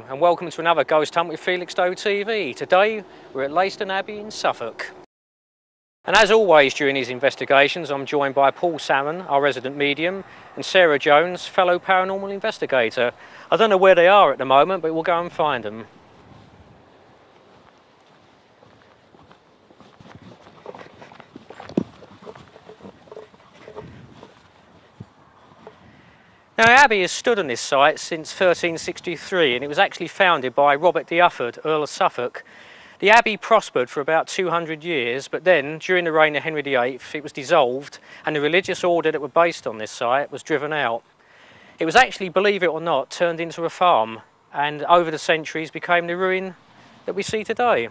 and welcome to another Ghost Hunt with Felixstowe TV. Today we're at Leiston Abbey in Suffolk. And as always during these investigations, I'm joined by Paul Salmon, our resident medium, and Sarah Jones, fellow paranormal investigator. I don't know where they are at the moment, but we'll go and find them. Now, the Abbey has stood on this site since 1363, and it was actually founded by Robert de Ufford, Earl of Suffolk. The Abbey prospered for about 200 years, but then, during the reign of Henry VIII, it was dissolved, and the religious order that were based on this site was driven out. It was actually, believe it or not, turned into a farm, and over the centuries became the ruin that we see today.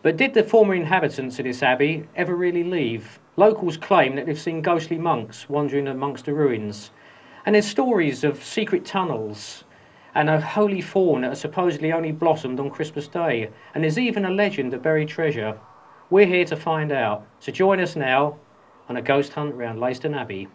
But did the former inhabitants of this abbey ever really leave? Locals claim that they've seen ghostly monks wandering amongst the ruins. And there's stories of secret tunnels and a holy thorn that has supposedly only blossomed on Christmas Day. And there's even a legend of buried treasure. We're here to find out. So join us now on a ghost hunt around Leiston Abbey.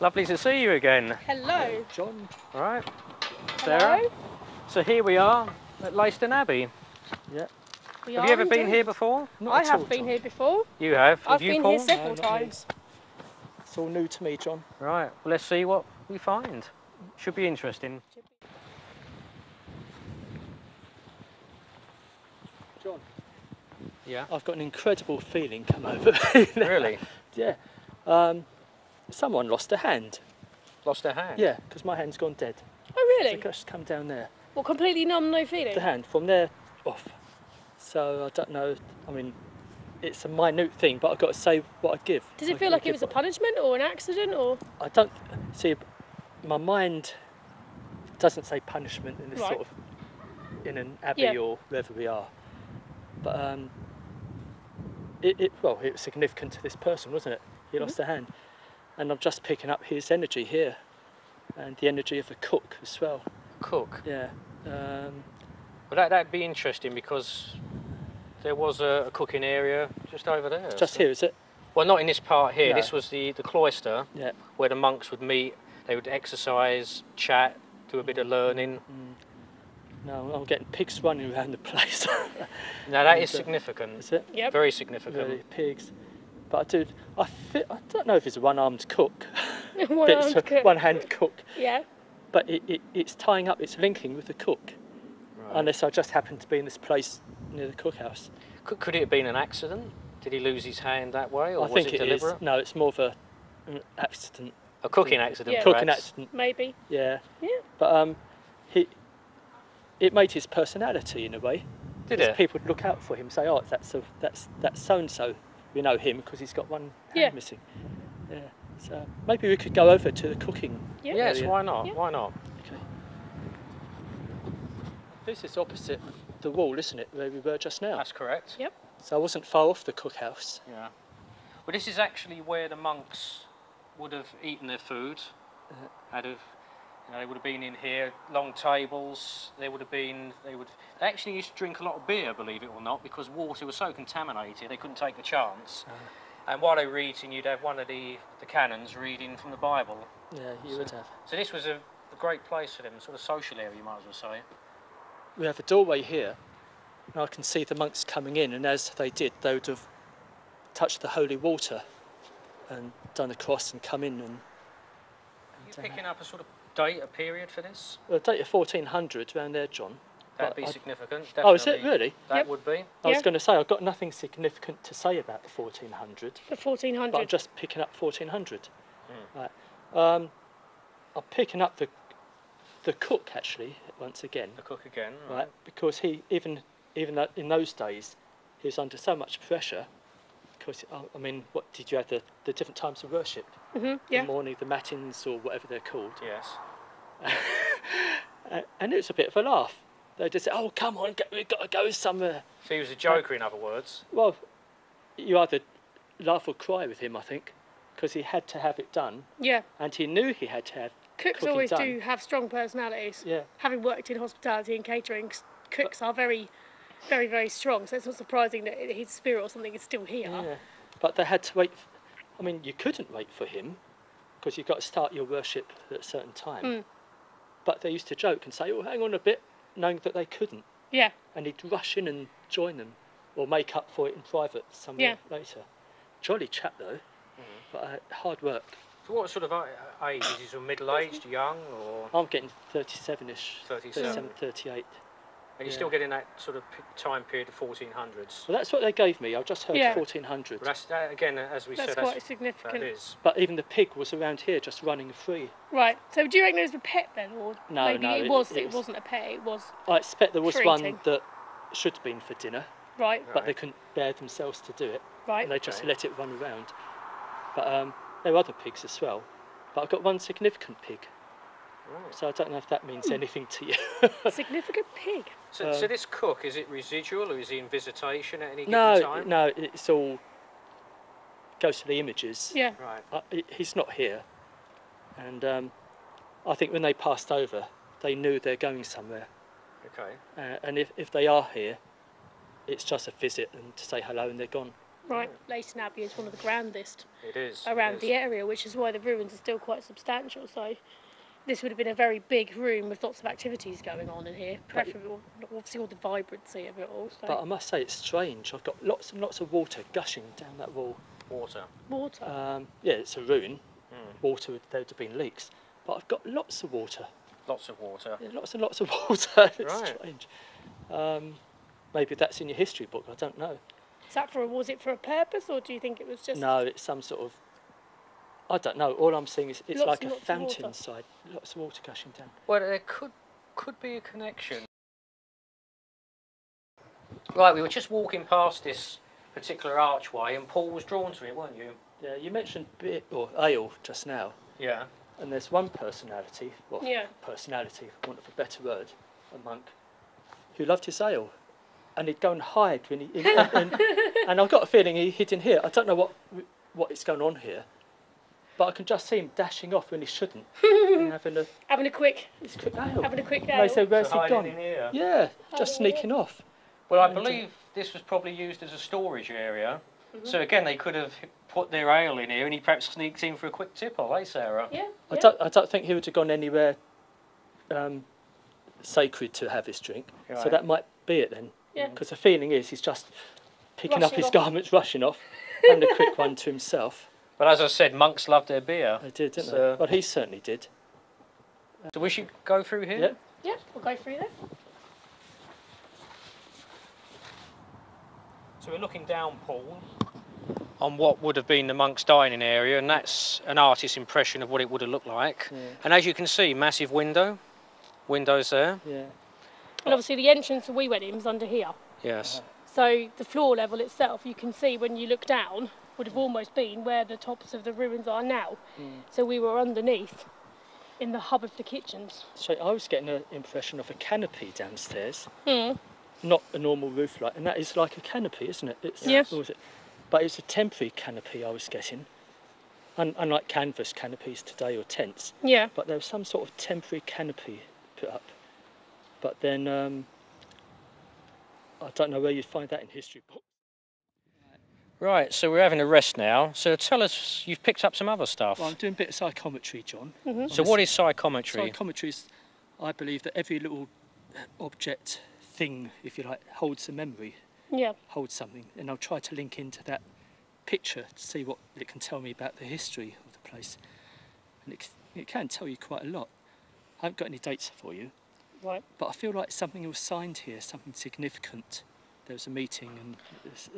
Lovely to see you again. Hello. John. All right. Sarah. Hello. So here we are at Leiston Abbey. Yeah. Have you ever been here before? I have been here before. You have? I've you, been Paul? here several No, not me. times. It's all new to me, John. Right. Well, let's see what we find. Should be interesting. John. Yeah. I've got an incredible feeling come over me now. Really? Yeah. Someone lost a hand. Lost their hand? Yeah, because my hand's gone dead. Oh, really? So just come down there. Well, completely numb, no feeling? The hand, from there off. So I don't know, I mean, it's a minute thing, but I've got to say what I give. Does it feel like it was a punishment or an accident or? I don't, see, my mind doesn't say punishment in this Right. sort of, in an abbey Yeah. or wherever we are. But well, it was significant to this person, wasn't it? He lost a hand. And I'm just picking up his energy here, and the energy of the cook as well. Cook? Yeah. Well, that'd be interesting because there was a cooking area just over there. Just here, is it? Well, not in this part here. No. This was the cloister, Yeah. where the monks would meet. They would exercise, chat, do a bit of learning. No, I'm getting pigs running around the place. Now that is significant. Is it? Yep. Very significant. Really, pigs. But I don't know if it's a one-armed cook. One-armed It's a cook. one-hand cook. Yeah. But it's tying up, it's linking with the cook. Right. Unless I just happened to be in this place near the cookhouse. Could it have been an accident? Did he lose his hand that way, or I think was it it is. deliberate? No, it's more of an accident. A cooking accident, Yeah. Cooking perhaps? accident, Maybe. yeah. Yeah. But it made his personality in a way. Did Because it? people would look out for him, say, "Oh, that's so and so." We know him because he's got one hand Yeah. missing. Yeah. So maybe we could go over to the cooking. Yeah. Yes, area. why not? Yeah. Why not? Okay. This is opposite the wall, isn't it, where we were just now? That's correct. Yep. So I wasn't far off the cookhouse. Yeah. Well, this is actually where the monks would have eaten their food. They would have been in here, long tables. They actually used to drink a lot of beer, believe it or not, because water was so contaminated they couldn't take a chance. And while they were eating, you'd have one of the canons reading from the Bible. Yeah, you would have. So this was a great place for them, sort of social area, you might as well say. We have a doorway here, and I can see the monks coming in, and as they did, they would have touched the holy water and done a cross and come in. And Are you picking up a sort of date, a period for this? well, date of 1400 around there, John. That'd But be I- significant. Oh, is it definitely. really? That Yep. would be. I was Yeah. going to say I've got nothing significant to say about the 1400, The but I'm 1400. just picking up 1400. Hmm. Right. I'm picking up the cook actually once again, The cook again. right? Because he even even though in those days he was under so much pressure. Because I mean, what did you have the different times of worship? Yeah. The morning, the matins, or whatever they're called. Yes. And it was a bit of a laugh. They just said, "Oh, come on, we've got to go somewhere." So he was a joker, in other words. Well, you either laugh or cry with him, I think, because he had to have it done, Yeah. and he knew he had to have Cooks cooking always done. do have strong personalities. Yeah. Having worked in hospitality and catering, cooks are very, very, very strong. So it's not surprising that his spirit or something is still here. Yeah. But they had to wait. I mean, you couldn't wait for him because you've got to start your worship at a certain time. But they used to joke and say, "Oh, hang on a bit," knowing that they couldn't. Yeah. And he'd rush in and join them or make up for it in private somewhere later. Jolly chap though, but hard work. So what sort of age? Is he sort of middle-aged, young, or...? I'm getting 37-ish, 37. 38. And you're still getting that sort of time period of 1400s. Well, that's what they gave me. I just heard 1400. But that's, again, as we That's said, quite significant. That is. But even the pig was around here just running free. Right. So do you reckon it was a pet then, or No, maybe no, it wasn't a pet? It was I expect there was for one eating. that should have been for dinner, right. but they couldn't bear themselves to do it. Right. And they just let it run around. But there were other pigs as well. But I've got one significant pig. Right. So I don't know if that means anything to you. Significant pig. So this cook, is it residual or is he in visitation at any given No, time? no, it's all goes to the images. Yeah. Right. He's not here. And I think when they passed over, they knew they're going somewhere. Okay. And if they are here, it's just a visit and to say hello and they're gone. Right. Leiston Abbey is one of the grandest It is. around the area, which is why the ruins are still quite substantial. So this would have been a very big room with lots of activities going on in here. Preferably, obviously, all the vibrancy of it all. So. But I must say, it's strange. I've got lots and lots of water gushing down that wall. Water. Water. Yeah, it's a ruin. Water, there would have been leaks. But I've got lots of water. Lots of water. Yeah, lots and lots of water. It's Right. strange. Maybe that's in your history book. I don't know. Is that was it for a purpose, or do you think it was just? No, it's some sort of. I don't know. All I'm seeing is it's Lots like and a lots of water. fountain side. Lots of water gushing down. Well, there could be a connection. Right, we were just walking past this particular archway, and Paul was drawn to it, weren't you? Yeah, you mentioned beer or ale just now, Yeah. and there's one personality, well, Yeah. personality, for want of a better word, a monk, who loved his ale, and he'd go and hide when and I've got a feeling he hid in here. I don't know what is going on here, but I can just see him dashing off when he shouldn't, and having Having a quick ale. Having a quick And they ale. say, "Where's So he hiding gone?" in here. Yeah, just sneaking off. Well, I believe this was probably used as a storage area. So again, they could have put their ale in here, and he perhaps sneaked in for a quick tipple, eh, Sarah? Yeah. I don't think he would have gone anywhere sacred to have this drink. So Right. that might be it then. Yeah. Because the feeling is he's just picking up Rushing his off. garments, rushing off, and a quick one to himself. But as I said, monks love their beer. They did, didn't So- they? Well, he certainly did. So we should go through here? Yeah. Yeah. We'll go through there. So we're looking down, Paul, on what would have been the monks' dining area, and that's an artist's impression of what it would have looked like. Yeah. And as you can see, massive windows there. Yeah. And obviously the entrance that we went in was under here. Yes. So the floor level itself, you can see when you look down, would have almost been where the tops of the ruins are now. So we were underneath in the hub of the kitchens. So I was getting an impression of a canopy downstairs, Hmm. not a normal roof light, and that is like a canopy, isn't it? It's, Yes. what was it? But it's a temporary canopy I was getting, unlike canvas canopies today or tents. Yeah. But there was some sort of temporary canopy put up. But then I don't know where you'd find that in history books. Right, so we're having a rest now. So tell us, you've picked up some other stuff. Well, I'm doing a bit of psychometry, John. So what is psychometry? Psychometry is, I believe that every little object, thing, if you like, holds a memory, Yeah. holds something. And I'll try to link into that picture to see what it can tell me about the history of the place. And it can tell you quite a lot. I haven't got any dates for you, Right. but I feel like something was signed here, something significant. There was a meeting and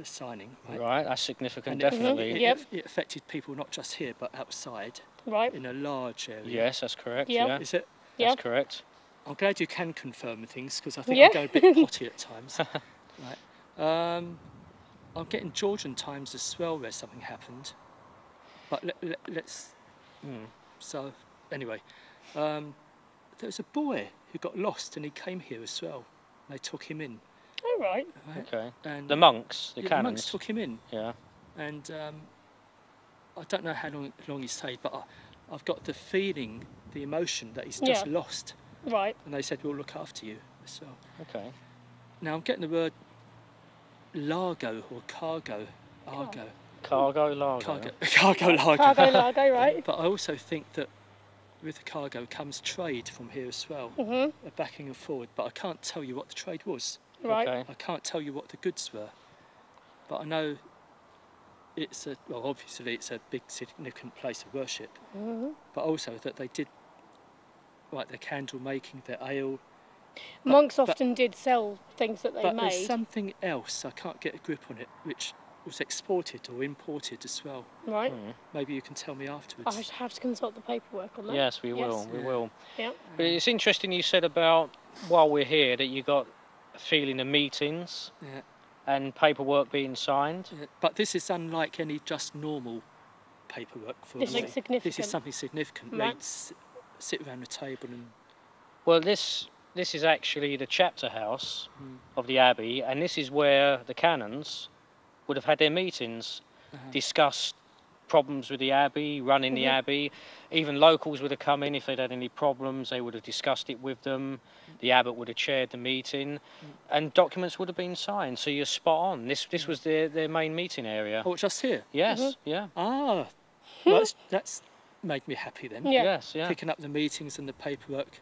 a signing. Right, that's significant, And definitely. Yep. it affected people not just here but outside Right. in a large area. Yes, that's correct. Yeah. Yeah, Is it? Yeah. that's correct. I'm glad you can confirm things because I think Yeah. I go a bit potty at times. I'm getting Georgian times as well where something happened. But let's... So, anyway, there was a boy who got lost and he came here as well. They took him in. Oh, right. Okay. And The monks, the the canons. monks took him in. Yeah. And I don't know how long he stayed, but I've got the feeling, the emotion that he's just lost. Right. And they said, we'll look after you as well. Okay. Now I'm getting the word largo or cargo. Argo. Cargo largo. Cargo largo. Cargo largo, right. But I also think that with the cargo comes trade from here as well. Mm-hmm. A backing and forward, but I can't tell you what the trade was. Right. Okay. I can't tell you what the goods were. But I know obviously it's a big significant place of worship. Mm-hmm. But also that they did like their candle making, their ale. Monks often did sell things that they But made. there's something else, I can't get a grip on it, which was exported or imported as well. Right. Maybe you can tell me afterwards. I have to consult the paperwork on that. Yes, we will. We will. Yeah. But it's interesting you said about while we're here that you got a feeling of meetings Yeah. and paperwork being signed. Yeah. But this is unlike any just normal paperwork for This me. is significant. This is something significant. Right. They'd sit around the table and... Well, this is actually the chapter house of the abbey, and this is where the canons would have had their meetings, discussed problems with the abbey, running the abbey. Even locals would have come in if they'd had any problems. They would have discussed it with them. The abbot would have chaired the meeting, and documents would have been signed. So you're spot on. This was their main meeting area. Oh, just here? Yes, yeah. Ah, well, that's made me happy then. Yeah. Yes, yeah. Picking up the meetings and the paperwork,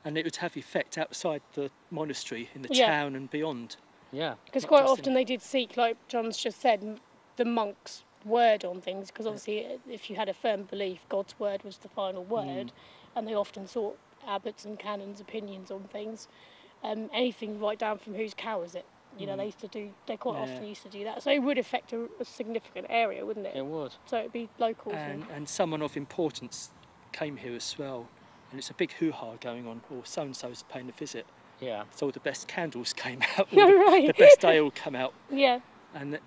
and it would have effect outside the monastery, in the Yeah. town and beyond. Yeah. Because Not quite just often they did seek, like John's just said, the monks' word on things. Because obviously, if you had a firm belief, God's word was the final word, and they often sought abbots and canons' opinions on things. Anything right down from whose cow is it? You know, they used to do. They quite often used to do that. So it would affect a significant area, wouldn't it? It would. So it'd be locals. And someone of importance came here as well, and it's a big hoo-ha going on, or so-and-so's paying a visit. Yeah. So the best candles came out, Right. the best ale come out, Yeah. and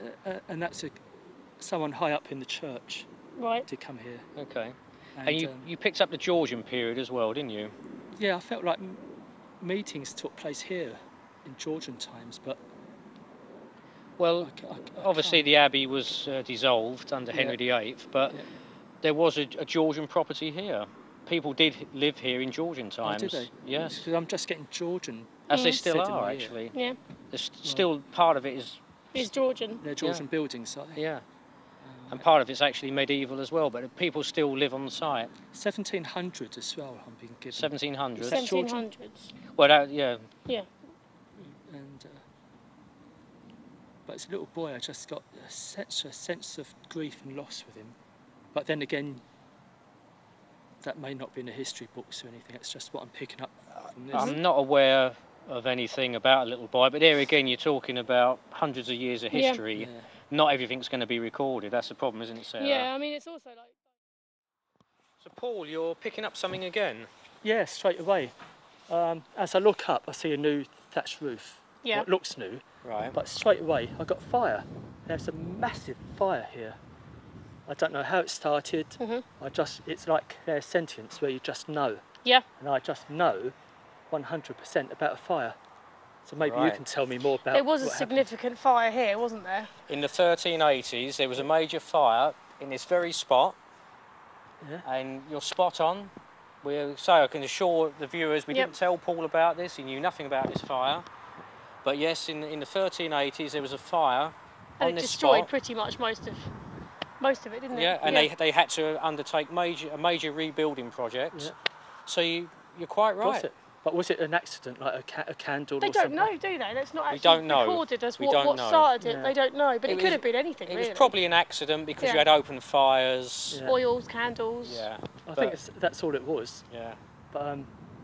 that's someone high up in the church Right. did come here. Okay. And you picked up the Georgian period as well, didn't you? Yeah, I felt like meetings took place here in Georgian times, but Well, I obviously can't- the abbey was dissolved under Henry VIII, but there was a Georgian property here. People did live here in Georgian times. Oh, did they? Yes. Because I'm just getting Georgian. As they still said in are, my ear. actually. Yeah. There's still part of it is... It's Georgian. They're Georgian buildings, are they? Yeah. And part of it's actually medieval as well, but people still live on the site. 1700 as well, I'm being given. 1700s. Is that Georgian? 1700s. Well, yeah. Yeah. And but as a little boy, I just got such a sense of grief and loss with him. But then again, that may not be in the history books or anything. It's just what I'm picking up from this. I'm not aware of anything about a little boy, but there again, you're talking about hundreds of years of Yeah. history. Yeah. Not everything's going to be recorded. That's the problem, isn't it, Sarah? Yeah, I mean, it's also like... So, Paul, you're picking up something again. Yeah, straight away. As I look up, I see a new thatched roof. Yeah. Well, it looks new, Right. but straight away I got fire. There's a massive fire here. I don't know how it started. It's like their sentience where you just know. Yeah. And I just know 100% about a fire. So maybe you Right. can tell me more about There was a what happened. significant fire here, wasn't there? In the 1380s, there was a major fire in this very spot. Yeah. And you're spot on. I can assure the viewers, we Yep. didn't tell Paul about this. He knew nothing about this fire. But yes, in the 1380s, there was a fire And on it this destroyed spot. pretty much most of it, didn't it? Yeah, and they had to undertake a major rebuilding project. Yeah. So you're quite right. Was it? But was it an accident, like a candle They or don't something? know, do they? That's not actually don't know. recorded as We what don't know. started it. Yeah. They don't know, but it, It could was- have been anything, It really. was probably an accident because you Yeah. had open fires. Yeah. Oils, candles. Yeah. I think that's all it was. Yeah. But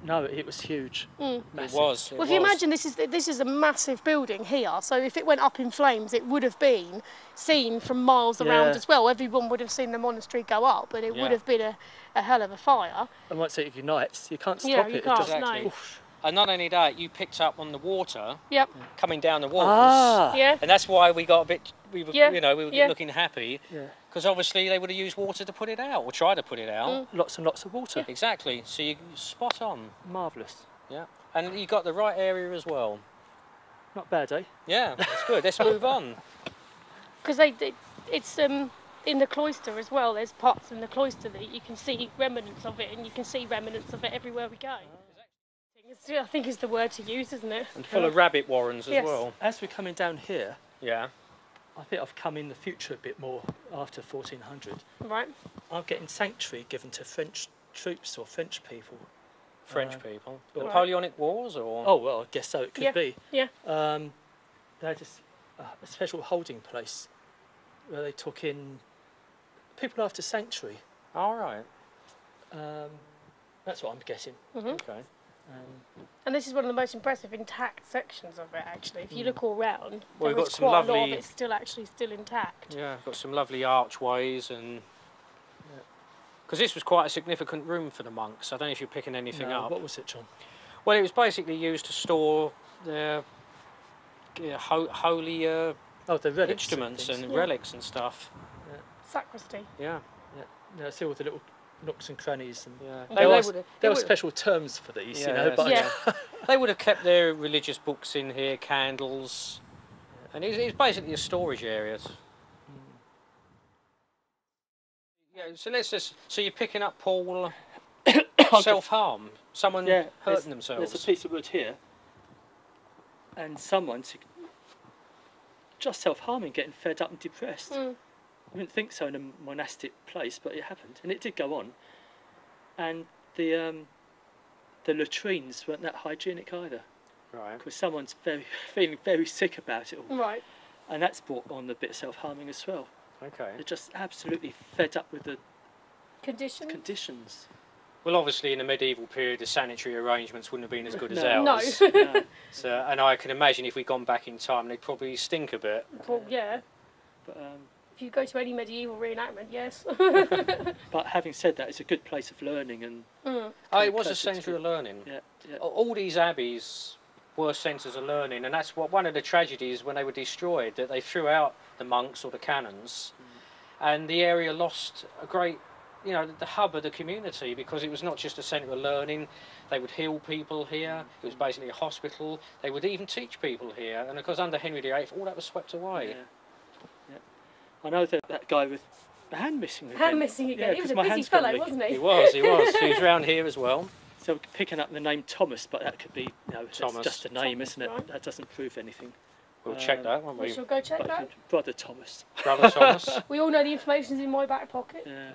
no, it was huge. Mm. Massive. It was. Well, if you imagine this is a massive building here, so if it went up in flames, it would have been seen from miles around Yeah. as well. Everyone would have seen the monastery go up, but it Yeah. would have been a hell of a fire. And once it ignites, you can't stop Yeah, it. you It can't, just, Exactly. no. oof. And not only that, you picked up on the water Yep. coming down the walls. Ah. Yeah. And that's why we got a bit, we were, Yeah. you know, we were Yeah. looking happy. Yeah. Because obviously they would have used water to put it out, or try to put it out. Lots and lots of water. Exactly. So you spot on. Marvellous. Yeah. And you got the right area as well. Not bad, eh? Yeah, that's good. Let's move on. Because it's in the cloister as well. There's parts in the cloister that you can see remnants of it, and you can see remnants of it everywhere we go. I think is the word to use, isn't it? And full of rabbit warrens as Yes. well. As we're coming down here, Yeah. I think I've come in the future a bit more after 1400. Right. I'm getting sanctuary given to French troops or French people. French people. The right. Napoleonic Wars, or? Oh, well, I guess so, it could Yeah. be. Yeah. They had a special holding place where they took in people after sanctuary. All right. That's what I'm getting. Okay. And this is one of the most impressive intact sections of it, actually. If you look all round, Well, we've there got is some quite a lot of lovely- it still intact. Yeah, got some lovely archways and. Because this was quite a significant room for the monks. I don't know if you're picking anything No, up. what was it, John? Well, it was basically used to store their holy Oh, the relics. instruments and Yeah. relics and stuff. Sacristy. Yeah, Yeah, see all the little nooks and crannies. And yeah. They They, would've- were, there were special terms for these, Yeah, you know. yes, But Yeah. they would have kept their religious books in here, candles, and it's basically a storage area. Yeah, so let's just. So you're picking up, Paul, self-harm. Someone yeah, hurting there's themselves. a piece of wood here, and someone's just self-harming, getting fed up and depressed. I wouldn't think so in a monastic place, but it happened, and it did go on. And the latrines weren't that hygienic either, Right. because someone's feeling very sick about it all, Right. and that's brought on a bit of self-harming as well. Okay. They're just absolutely fed up with the Condition? conditions. Well, obviously, in the medieval period, the sanitary arrangements wouldn't have been as good as No. No. ours. No, So, and I can imagine if we'd gone back in time, they'd probably stink a bit. Well, yeah. but If you go to any medieval reenactment, yes. but having said that, it's a good place of learning and Oh, it was a closer to centre of learning. yeah. All these abbeys were centres of learning, and that's what one of the tragedies when they were destroyed, that they threw out the monks or the canons, and the area lost a great, you know, the hub of the community, because it was not just a centre of learning. They would heal people here. It was basically a hospital. They would even teach people here, and of course under Henry VIII, all that was swept away. Yeah. I know that guy with the hand missing again. Hand missing again. Yeah, He was 'cause a my busy hand's gone fellow, leaking. wasn't he? He was. He was round here as well. So picking up the name Thomas, but that could be, that's Thomas. just a name, Thomas, isn't it? right. That doesn't prove anything. We'll check that, won't We we? shall go check But that. Brother Thomas. Brother Thomas. We all know the information's in my back pocket. Yeah.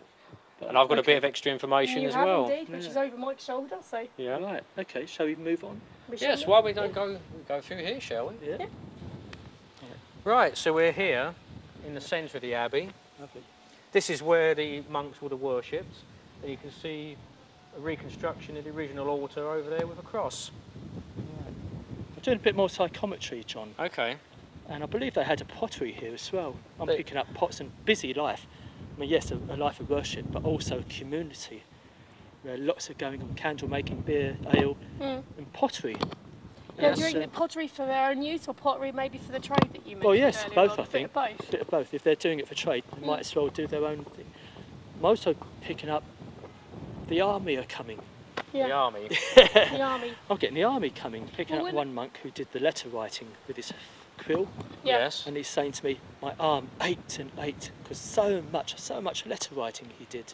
But- And I've got a okay. bit of extra information You as have well. indeed, which is over Mike's shoulder, so Yeah. Right. Okay. Shall we move on? we shall Yes, do. why we don't go through here, shall we? Yeah. Right, so we're here in the centre of the abbey. Lovely. This is where the monks would have worshipped. And you can see a reconstruction of the original altar over there with a cross. I'm doing a bit more psychometry, John, Okay. and I believe they had a pottery here as well. I'm They- picking up pots and busy life. I mean, yes, a life of worship, but also a community where lots are going on: candle making, beer, ale, and pottery. Now, That's, do you think that pottery for their own use or pottery maybe for the trade that you mentioned? well, yes, earlier both. on? I A bit think of both. a bit of both. If they're doing it for trade, they might as well do their own thing. I'm also picking up the army are coming. The Yeah, army. the army. I'm getting the army coming, picking Well, up when- one monk who did the letter writing with his quill, Yeah. Yes. and he's saying to me, my arm ached and ached because so much letter writing he did.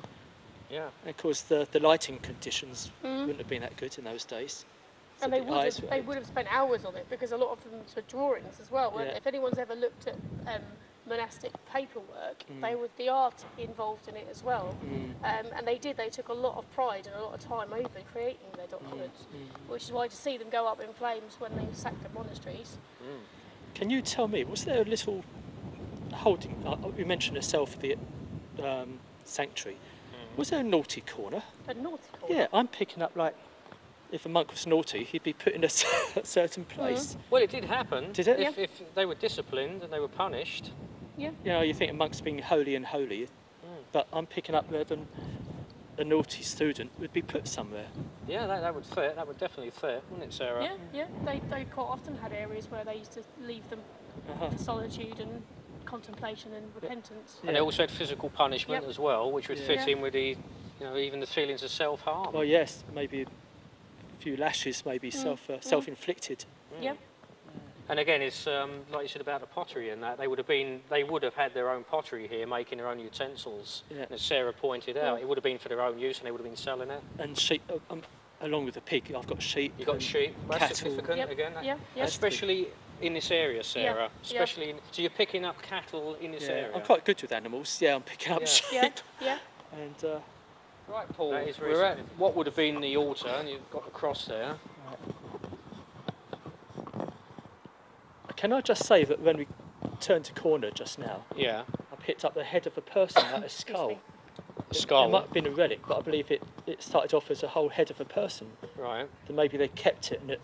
Yeah. And of course, the lighting conditions wouldn't have been that good in those days. So And they the would eyes have, were they open. would have spent hours on it because a lot of them were drawings as well. Weren't Yeah. they? If anyone's ever looked at monastic paperwork, they were the art involved in it as well. And they took a lot of pride and a lot of time over creating their documents, which is why to see them go up in flames when they sacked the monasteries. Can you tell me, was there a little holding? You mentioned yourself the sanctuary. Was there a naughty corner? A naughty corner. Yeah, I'm picking up like, if a monk was naughty, he'd be put in a certain place. Well, it did happen. Did it? If they were disciplined and they were punished. Yeah. You know, you think a monk's being holy and holy, but I'm picking up them a naughty student would be put somewhere. Yeah, that would fit. That would definitely fit, wouldn't it, Sarah? Yeah. They quite often had areas where they used to leave them for solitude and contemplation and repentance. And they also had physical punishment as well, which would fit Yeah. in with the, you know, even the feelings of self-harm. Well, yes, maybe a few lashes, maybe self-inflicted. Yep. And again, it's like you said about the pottery and that they would have had their own pottery here, making their own utensils. Yeah. And as Sarah pointed out, it would have been for their own use, and they would have been selling it. And sheep, along with the pig, I've got sheep. You've got sheep. That's cattle. significant again. Yep. Especially in this area, Sarah. Yeah. Especially, so you're picking up cattle in this area. I'm quite good with animals. Yeah, I'm picking up sheep. Yeah. And Right, Paul. We're at what would have been the altar, and you've got the cross there. can I just say that when we turned the corner just now, Yeah. I picked up the head of a person, like a skull. A skull. It might have been a relic, but I believe it started off as a whole head of a person. Right. Then maybe they kept it and it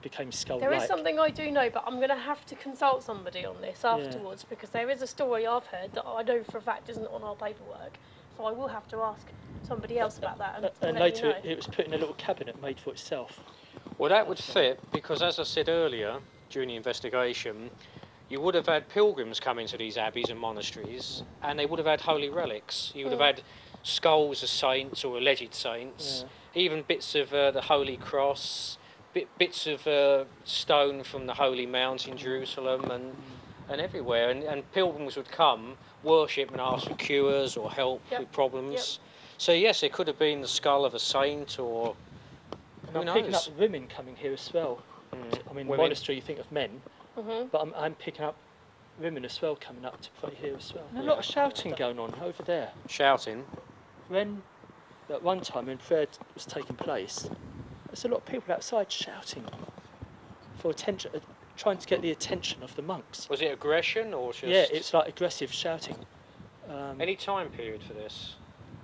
became skull-like. There is something I do know, but I'm going to have to consult somebody on this afterwards because there is a story I've heard that I know for a fact isn't on our paperwork. So I will have to ask somebody else about that and And let later you know. it was put in a little cabinet made for itself. Well, that would fit because, as I said earlier, during the investigation, you would have had pilgrims come into these abbeys and monasteries, and they would have had holy relics. You would have had skulls of saints or alleged saints, even bits of the Holy Cross, bits of stone from the Holy Mount in Jerusalem and everywhere. And pilgrims would come, worship and ask for cures or help with problems. So yes, it could have been the skull of a saint or And who I'm knows? picking up women coming here as well. I mean, Women. monastery, you think of men, but I'm picking up women as well coming up to pray here as well. And a lot of shouting going on over there. Shouting. When, at one time when prayer was taking place, there's a lot of people outside shouting for attention, trying to get the attention of the monks. Was it aggression or just... Yeah, it's like aggressive shouting. Any time period for this?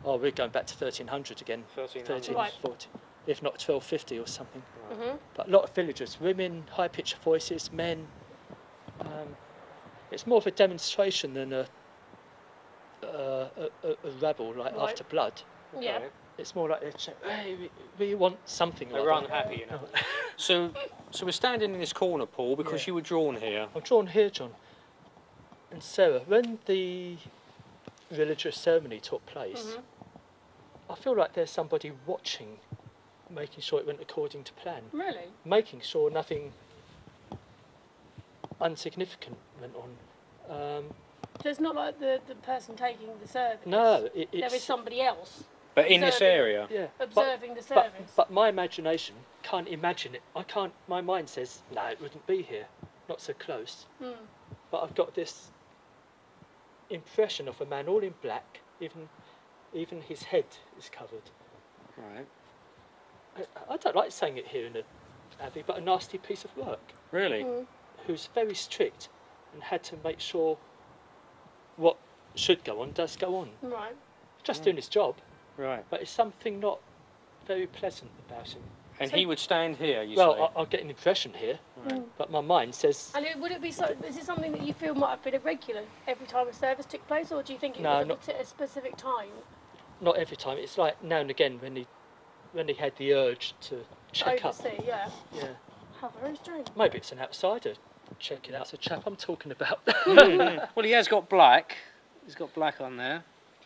Oh, we're going back to 1300 again. 1300. 1340, if not 1250 or something. But a lot of villagers, women, high-pitched voices, men. It's more of a demonstration than a rabble like after blood. Yeah. It's more like they're saying, hey, we want something. They were unhappy, you know. So we're standing in this corner, Paul, because you were drawn here. I'm drawn here, John. And Sarah, when the religious ceremony took place, I feel like there's somebody watching, making sure it went according to plan. Really? Making sure nothing insignificant went on. So it's not like the person taking the service. No, There it's... is somebody else But in this Observing. area? Yeah, observing the service. but my imagination can't imagine it. I can't. My mind says, no, it wouldn't be here. Not so close. But I've got this impression of a man all in black. Even his head is covered. Right. I don't like saying it here in the Abbey, but a nasty piece of work. Really? Who's very strict and had to make sure what should go on does go on. Right. Just doing his job, Right. but it's something not very pleasant about him. And he would stand here, you say? Well, I'll get an impression here, but my mind says... And would it be so? Is it something that you feel might have been irregular every time a service took place, or do you think it No, was at a specific time? Not every time. It's like now and again when he had the urge to check up. Oversee, yeah. Yeah. How very strange. Maybe it's an outsider checking out. It's a chap I'm talking about. Well, he has got black. He's got black on there.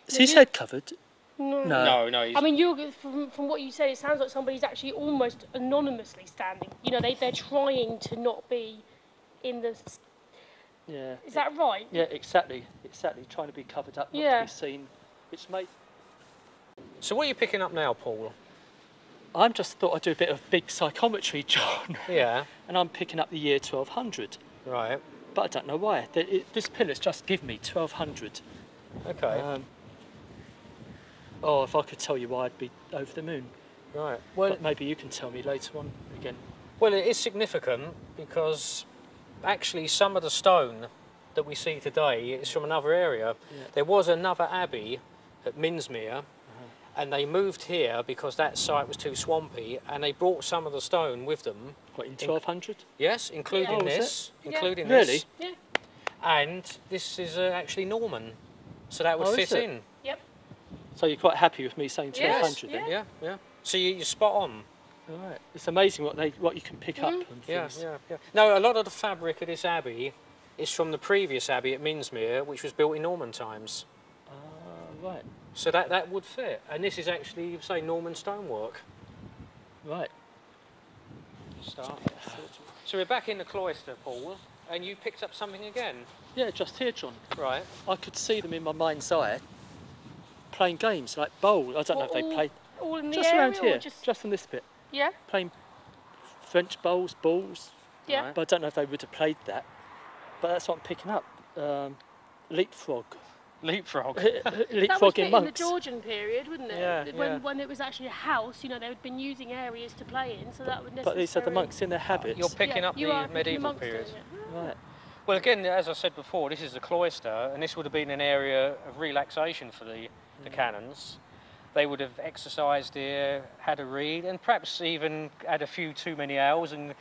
Is his head covered? No. No, he's... I mean, from what you said, it sounds like somebody's actually almost anonymously standing. You know, they're trying to not be in the... Yeah. Is that right? Yeah, exactly. Trying to be covered up, not to be seen. Which made... So what are you picking up now, Paul? I just thought I'd do a bit of big psychometry, John. Yeah. And I'm picking up the year 1200. Right. But I don't know why. This pillar's just given me 1200. Okay. Oh, if I could tell you why, I'd be over the moon. Right. Well, But maybe you can tell me later on again. well, it is significant because actually some of the stone that we see today is from another area. Yeah. There was another abbey at Minsmere, and they moved here because that site was too swampy, and they brought some of the stone with them. What, in 1200? Yes, including Oh, is this. it? Including Yeah. this. Really? Yeah. And this is actually Norman, so that would Oh, fit is it? in. Yep. So you're quite happy with me saying 1200 then? Yeah. So you're spot on. Right. It's amazing what you can pick up and things. Yeah. No, a lot of the fabric of this abbey is from the previous abbey at Minsmere, which was built in Norman times. Right. So that would fit. And this is actually, say, Norman stonework. Right. Start. So we're back in the cloister, Paul, and you picked up something again. Yeah, just here, John. Right. I could see them in my mind's eye playing games like bowl. I don't know if they played. All in the Just area, around here, or just on this bit. Yeah. Playing French bowls, balls. Yeah. Right. But I don't know if they would have played that. But that's what I'm picking up. Leapfrog. Leapfrog. That would Leapfrog fit in monks. in the Georgian period, wouldn't it? Yeah, When it was actually a house, you know, they had been using areas to play in, so that would necessarily... But these are the monks in their habits. You're picking up you the are picking medieval monks period. doing it. Right. Well, again, as I said before, this is the cloister, and this would have been an area of relaxation for the canons. They would have exercised here, had a read, and perhaps even had a few too many hours, and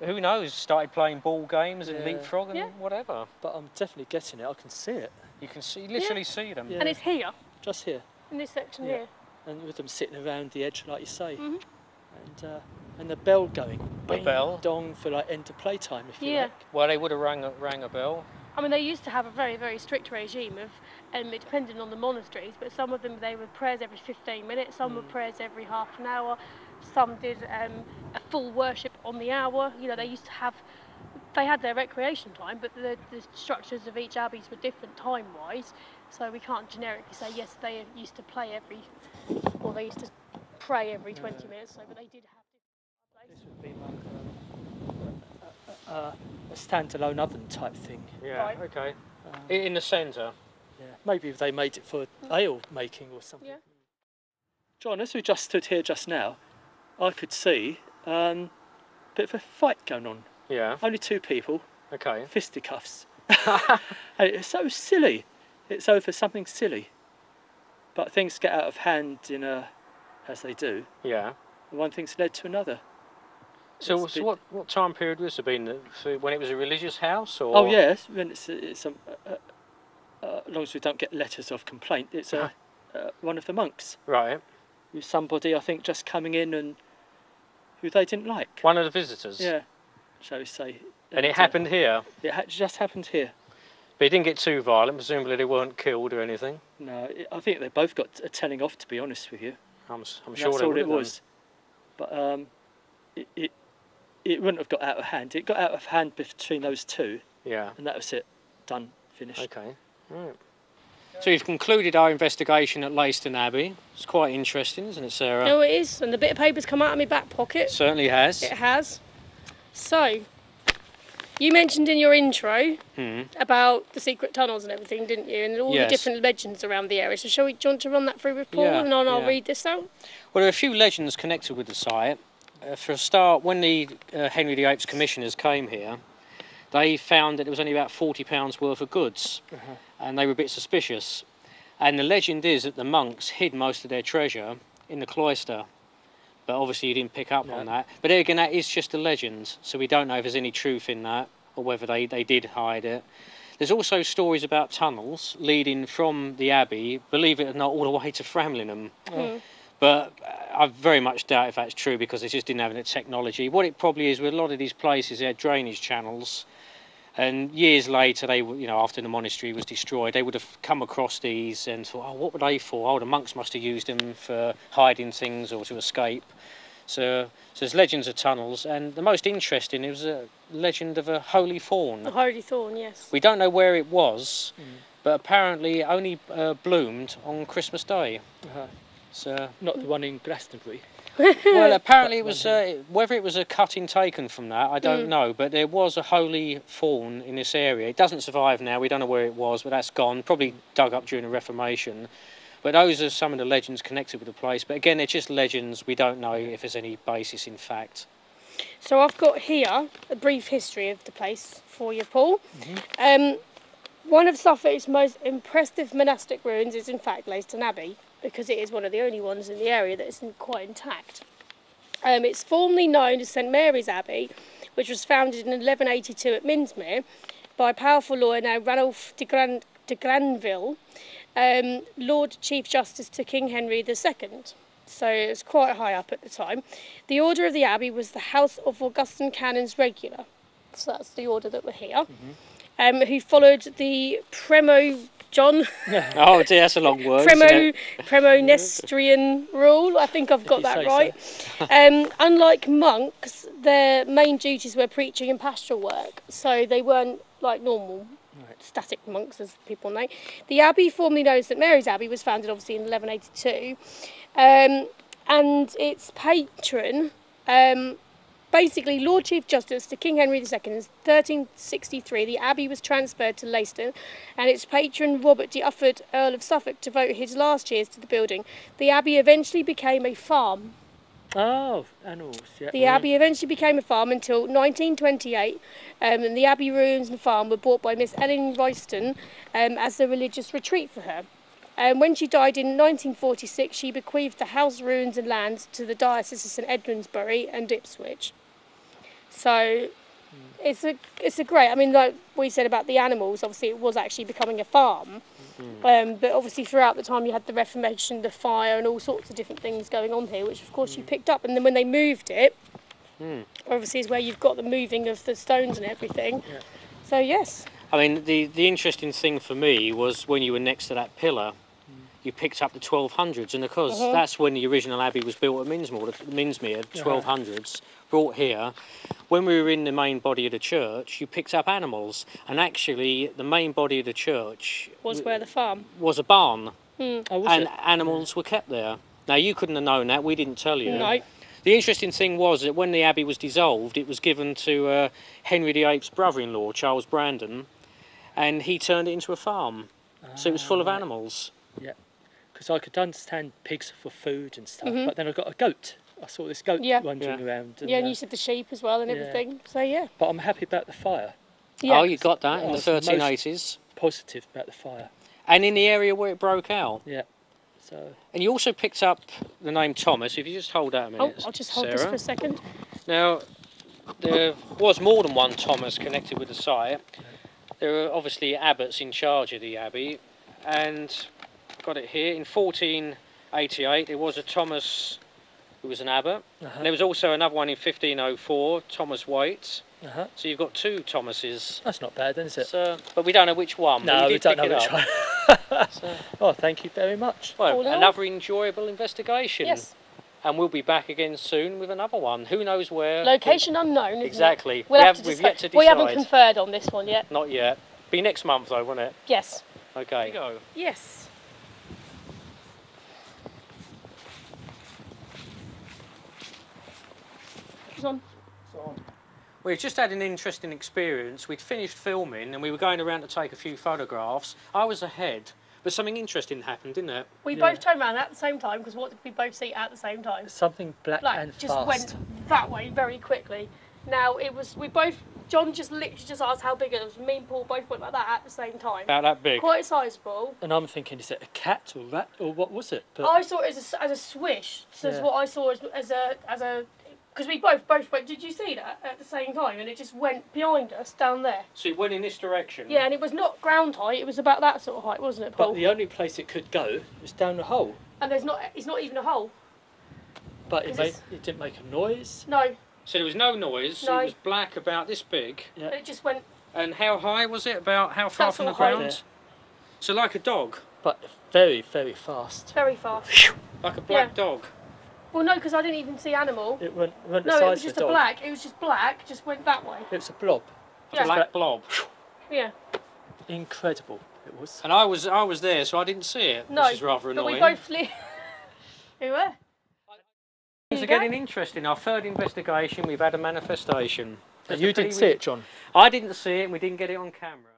who knows, started playing ball games and leapfrog and whatever. But I'm definitely getting it. I can see it. You can see, literally see them. And it's here, Just here. in this section here. And with them sitting around the edge, like you say. And the bell going. The Bing, bell. Dong for like end of playtime, if you Yeah. like. Well, they would have rang a bell. I mean, they used to have a very, very strict regime of, it depended on the monasteries, but some of them, they were prayers every 15 minutes, some were prayers every half an hour, some did a full worship on the hour. You know, they used to have, they had their recreation time, but the structures of each abbeys were different time-wise, so we can't generically say, yes, they used to play or they used to pray every 20 minutes, so, but they did have different This would be like a standalone oven type thing. Yeah, Right. okay. In the centre. Yeah. Maybe if they made it for ale making or something. Yeah. John, as we just stood here just now, I could see a bit of a fight going on. Yeah, Only two people, okay. fisticuffs. And it's so silly. It's over something silly. But things get out of hand as they do. Yeah. And one thing's led to another. So, It's a bit- what time period was it been? When it was a religious house, or? Oh yes, when it's as long as we don't get letters of complaint, it's one of the monks. Right. Who's somebody I think just coming in and who they didn't like. One of the visitors. Yeah, shall we say? And it happened here. It just happened here. But it didn't get too violent. Presumably they weren't killed or anything. No, I think they both got a telling off. To be honest with you, I'm sure that's they all would it have done. was. But it wouldn't have got out of hand. It got out of hand between those two, Yeah. and that was it. Done, finished. Okay. Right. So you've concluded our investigation at Leiston Abbey. It's quite interesting, isn't it, Sarah? No, it is, and the bit of paper's come out of my back pocket. It certainly has. It has. So, you mentioned in your intro about the secret tunnels and everything, didn't you? And all the Yes. different legends around the area. So do you want to run that through with Paul, Yeah, and then I'll yeah. read this out? Well, there are a few legends connected with the site. For a start, when the Henry VIII's commissioners came here, they found that there was only about £40 worth of goods, and they were a bit suspicious. And the legend is that the monks hid most of their treasure in the cloister, but obviously you didn't pick up on that. But there again, that is just a legend, so we don't know if there's any truth in that, or whether they did hide it. There's also stories about tunnels leading from the abbey, believe it or not, all the way to Framlingham. But I very much doubt if that's true, because they just didn't have any technology. What it probably is, with a lot of these places, they had drainage channels, and years later, they, after the monastery was destroyed, they would have come across these and thought, oh, what were they for? Oh, the monks must have used them for hiding things or to escape. So there's legends of tunnels, and the most interesting, it was a legend of a holy thorn. The Holy Thorn, yes. We don't know where it was, but apparently it only bloomed on Christmas Day. So, Not the one in Glastonbury. well, apparently it was, whether it was a cutting taken from that, I don't know, but there was a holy thorn in this area. It doesn't survive now, we don't know where it was, but that's gone, probably dug up during the Reformation. But those are some of the legends connected with the place. But again, they're just legends, we don't know if there's any basis in fact. So I've got here a brief history of the place for you, Paul. One of Suffolk's most impressive monastic ruins is in fact Leiston Abbey, because it is one of the only ones in the area that is quite intact. It's formerly known as St Mary's Abbey, which was founded in 1182 at Minsmere by a powerful lawyer named Ranulph de Granville. Lord Chief Justice to King Henry II. So it was quite high up at the time. The order of the Abbey was the House of Augustan Canons Regular. So that's the order that were here. Who followed the Premo-John... Oh dear, that's a long word. Premonestrian rule. I think I've got that right. So. Unlike monks, their main duties were preaching and pastoral work. So they weren't like normal static monks, as people know. The abbey, formerly known as St Mary's Abbey, was founded obviously in 1182. And its patron, basically Lord Chief Justice to King Henry II in 1363, the abbey was transferred to Leiston, and its patron Robert de Ufford, Earl of Suffolk, devoted his last years to the building. The abbey eventually became a farm. Oh, animals, yeah. The abbey eventually became a farm until 1928, and the abbey ruins and farm were bought by Miss Ellen Royston as a religious retreat for her. When she died in 1946, she bequeathed the house, ruins and lands to the Diocese of St Edmundsbury and Ipswich. So it's a great, I mean, like we said about the animals, obviously it was actually becoming a farm. But obviously throughout the time you had the Reformation, the fire and all sorts of different things going on here, which of course you picked up. And then when they moved it, obviously is where you've got the moving of the stones and everything. Yeah. So yes. I mean, the interesting thing for me was when you were next to that pillar, you picked up the 1200s, and of course that's when the original abbey was built at Minsmere, 1200s, brought here. When we were in the main body of the church, you picked up animals, and actually the main body of the church was where the farm was a barn, Oh, and animals were kept there. Now you couldn't have known that, we didn't tell you. No. The interesting thing was that when the abbey was dissolved, it was given to Henry VIII's brother-in-law, Charles Brandon, and he turned it into a farm. So it was full of animals. Yeah, because I could understand pigs for food and stuff, but then I got a goat. I saw this goat wandering around. And, and you said the sheep as well and everything. So yeah. But I'm happy about the fire. Yeah. Oh, you got that in the 1380s. Positive about the fire. And in the area where it broke out. Yeah. So. And you also picked up the name Thomas. If you just hold that a minute, I'll just hold Sarah. this for a second. Now, there was more than one Thomas connected with the site. There were obviously abbots in charge of the abbey, and got it here in 1488. There was a Thomas who was an abbot, and there was also another one in 1504, Thomas Waite. So you've got two Thomases. That's not bad, then, is it? So, but we don't know which one. No, we don't know which one. So, oh, thank you very much. Well, another enjoyable investigation. Yes. And we'll be back again soon with another one. Who knows where? Location unknown, isn't exactly. It? We've yet to decide. We haven't conferred on this one yet. Not yet. Be next month though, won't it? Yes. Okay. Go. Yes. It's on. We've just had an interesting experience. We'd finished filming and we were going around to take a few photographs. I was ahead, but something interesting happened, didn't it? We both turned around at the same time, because what did we both see at the same time? Something black and just fast. went that way very quickly. Now it was, John just literally just asked how big it was. Me and Paul both went like that at the same time. About that big. Quite sizable. And I'm thinking, is it a cat or rat or what was it? But I saw it as a swish. So that's what I saw as a. Because we both went, did you see that at the same time? And it just went behind us down there. So it went in this direction? Yeah, and it was not ground height, it was about that sort of height, wasn't it, Paul? But the only place it could go was down the hole. And it's not even a hole. But it didn't make a noise? No. So there was no noise, no. It was black about this big. Yeah. And it just went... And how high was it? About how far from the ground? There. So like a dog? But very, very fast. Very fast. Like a black dog? Well, no, because I didn't even see animal. It went the no, size it was just of a dog. black. It was just black, just went that way. It was a blob. A black blob? Yeah. Incredible, it was. And I was there, so I didn't see it, which is rather annoying. But we both we were. Things are getting interesting. Our third investigation, we've had a manifestation. And you didn't see it, John? I didn't see it, and we didn't get it on camera.